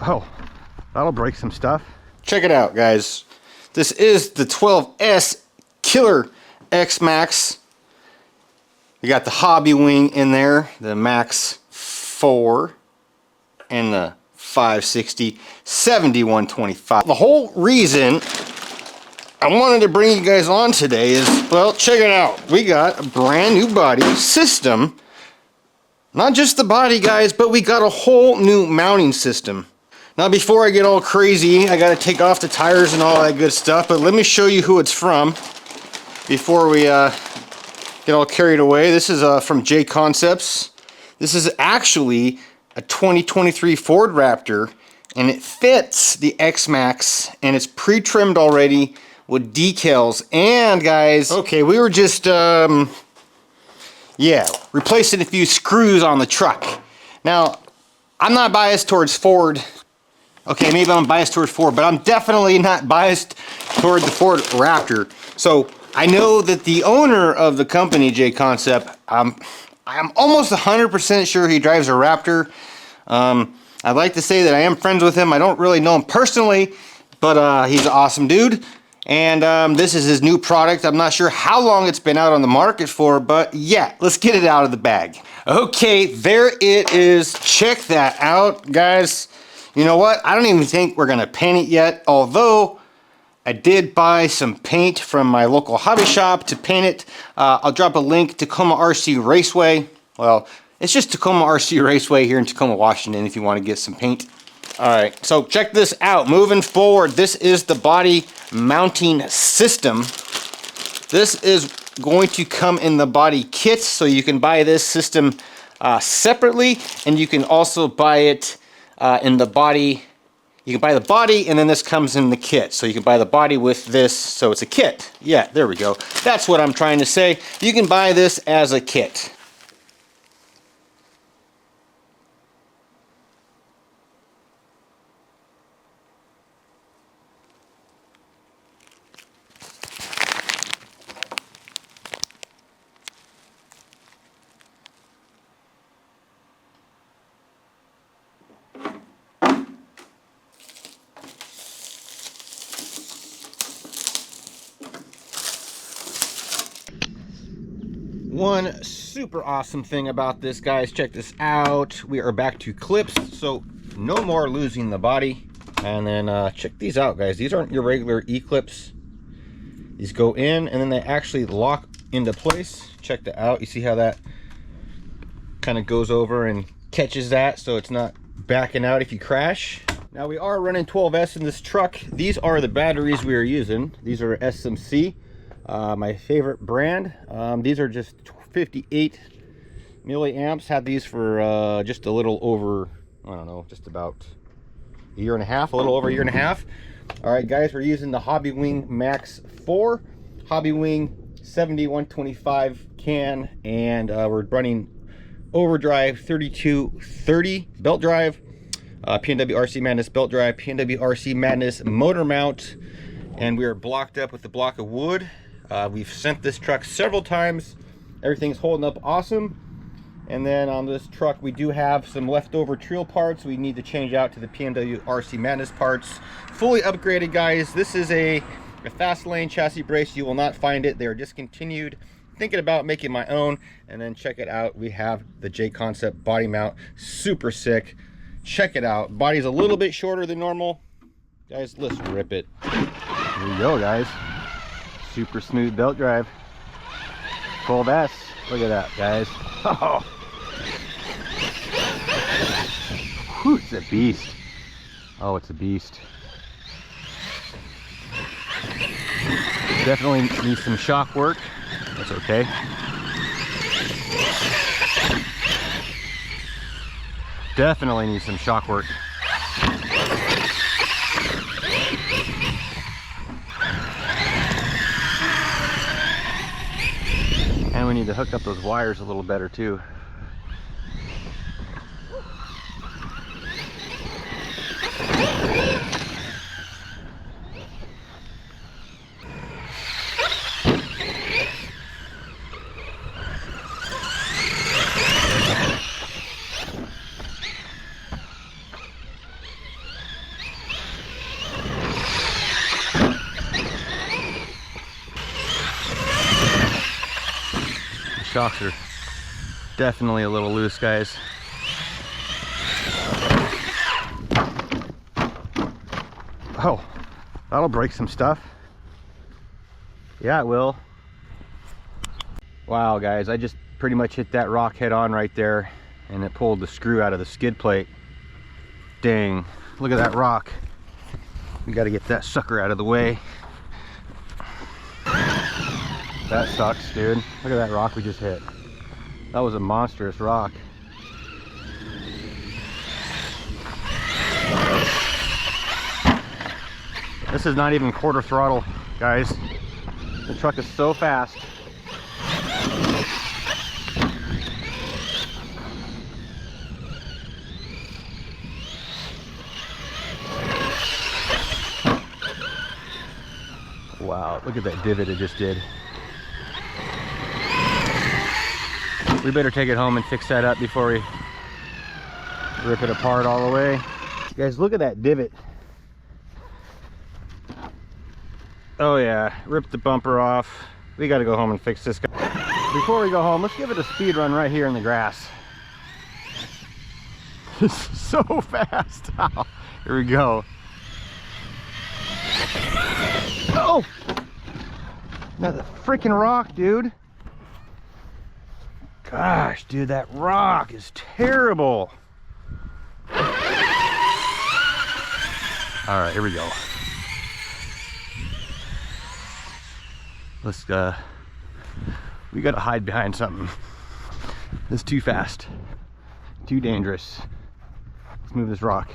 Oh, that'll break some stuff. Check it out, guys. This is the 12S Killer XMAXX. We got the Hobbywing in there, the Max 4, and the 560 7125. The whole reason I wanted to bring you guys on today is, well, check it out. We got a brand new body system. Not just the body, guys, but we got a whole new mounting system. Now, before I get all crazy, I got to take off the tires and all that good stuff, but let me show you who it's from before we get all carried away. This is from Jconcepts. This is actually a 2023 Ford Raptor, and it fits the XMAXX, and it's pre-trimmed already with decals. And guys, okay, we were just replacing a few screws on the truck. Now, I'm not biased towards Ford. Okay, maybe I'm biased towards Ford, but I'm definitely not biased toward the Ford Raptor. So I know that the owner of the company, Jconcept, I'm almost 100% sure he drives a Raptor. I'd like to say that I am friends with him. I don't really know him personally, but he's an awesome dude. And this is his new product. I'm not sure how long it's been out on the market for, but yeah, let's get it out of the bag. Okay, there it is. Check that out, guys. You know what? I don't even think we're gonna paint it yet, although I did buy some paint from my local hobby shop to paint it. I'll drop a link, Tacoma RC Raceway. Well, it's just Tacoma RC Raceway here in Tacoma, Washington, if you want to get some paint. All right, so check this out. Moving forward, this is the body mounting system. This is going to come in the body kit, so you can buy this system separately, and you can also buy it in the body. You can buy the body, and then this comes in the kit. So you can buy the body with this, so it's a kit. Yeah, there we go. That's what I'm trying to say. You can buy this as a kit. One super awesome thing about this, guys, check this out. We are back to clips, so no more losing the body. And then check these out, guys. These aren't your regular E-clips. These go in, and then they actually lock into place. Check that out. You see how that kind of goes over and catches that, so it's not backing out if you crash. Now, we are running 12S in this truck. These are the batteries we are using. These are SMC. My favorite brand. These are just 58 milliamps. Had these for just a little over, I don't know, just about a year and a half, a little over a year and a half. All right, guys, we're using the Hobbywing Max 4, Hobbywing 7125 can, and we're running overdrive 3230 belt drive, Pnwrcmadness belt drive, Pnwrcmadness motor mount, and we are blocked up with a block of wood. We've sent this truck several times. Everything's holding up awesome. And then on this truck, we do have some leftover Trill parts we need to change out to the Pnwrcmadness parts. Fully upgraded, guys. This is a fast lane chassis brace. You will not find it. They are discontinued. Thinking about making my own. And then check it out. We have the Jconcept body mount. Super sick. Check it out. Body's a little bit shorter than normal. Guys, let's rip it. Here you go, guys. Super smooth belt drive. 12S. Look at that, guys. Oh. Whew, it's a beast. Oh, it's a beast. Definitely needs some shock work. That's okay. Definitely needs some shock work. And we need to hook up those wires a little better too. shocks are definitely a little loose, guys. Oh, that'll break some stuff. Yeah, it will. Wow, guys, I just pretty much hit that rock head on right there, and it pulled the screw out of the skid plate. Dang, look at that rock. We got to get that sucker out of the way. That sucks, dude. Look at that rock we just hit. That was a monstrous rock. This is not even quarter throttle, guys. The truck is so fast. Wow, look at that divot it just did. We better take it home and fix that up before we rip it apart all the way. Guys, look at that divot. Oh yeah, ripped the bumper off. We gotta go home and fix this guy. Before we go home, let's give it a speed run right here in the grass. This is so fast. Here we go. Oh! Another freaking rock, dude. Gosh, dude, that rock is terrible. All right, here we go. Let's, we gotta hide behind something. This is too fast, too dangerous. Let's move this rock.